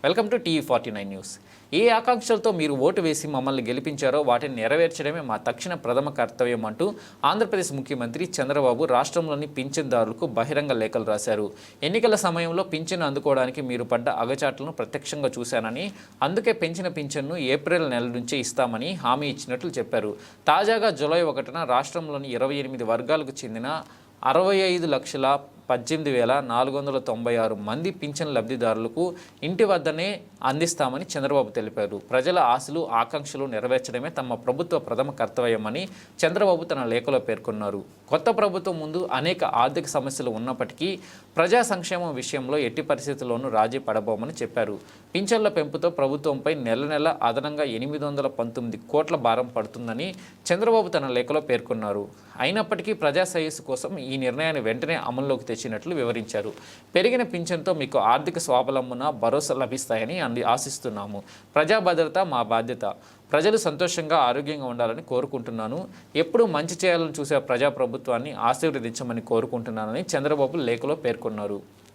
Welcome to టీవీ49 news. ఏ ఆకాంక్షలతో మీరు ఓటు వేసి మమ్మల్ని గెలిపించారో వాటిని నెరవేర్చడమే మా తక్షణ ప్రథమ కర్తవ్యం అంటూ ఆంధ్రప్రదేశ్ ముఖ్యమంత్రి చంద్రబాబు రాష్ట్రంలోని పింఛన్దారులకు బహిరంగ లేఖలు రాశారు. ఎన్నికల సమయంలో పింఛను అందుకోవడానికి మీరు పడ్డ అగచాట్లను ప్రత్యక్షంగా చూశానని, అందుకే పెంచిన పింఛన్ను ఏప్రిల్ నెల నుంచే ఇస్తామని హామీ ఇచ్చినట్లు చెప్పారు. తాజాగా జూలై 1న రాష్ట్రంలోని 28 వర్గాలకు చెందిన 65,18,496 మంది పింఛన్ లబ్ధిదారులకు ఇంటి వద్దనే అందిస్తామని చంద్రబాబు తెలిపారు. ప్రజల ఆశలు ఆకాంక్షలు నెరవేర్చడమే తమ ప్రభుత్వ ప్రథమ కర్తవ్యమని చంద్రబాబు తన లేఖలో పేర్కొన్నారు. కొత్త ప్రభుత్వం ముందు అనేక ఆర్థిక సమస్యలు ఉన్నప్పటికీ ప్రజా సంక్షేమం విషయంలో ఎట్టి పరిస్థితుల్లోనూ రాజీ పడబోమని చెప్పారు. పింఛన్ల పెంపుతో ప్రభుత్వంపై నెల నెల అదనంగా 819 కోట్ల భారం పడుతుందని చంద్రబాబు తన లేఖలో పేర్కొన్నారు. అయినప్పటికీ ప్రజా శ్రేయస్సు కోసం ఈ నిర్ణయాన్ని వెంటనే అమల్లోకి తెచ్చినట్లు వివరించారు. పెరిగిన పింఛన్తో మీకు ఆర్థిక స్వావలంబన భరోసా లభిస్తాయని ఆశిస్తున్నాము. ప్రజా భద్రత మా బాధ్యత. ప్రజలు సంతోషంగా ఆరోగ్యంగా ఉండాలని కోరుకుంటున్నాను. ఎప్పుడూ మంచి చేయాలని చూసే ప్రజాప్రభుత్వాన్ని ఆశీర్వదించమని కోరుకుంటున్నానని చంద్రబాబు లేఖలో పేర్కొన్నారు.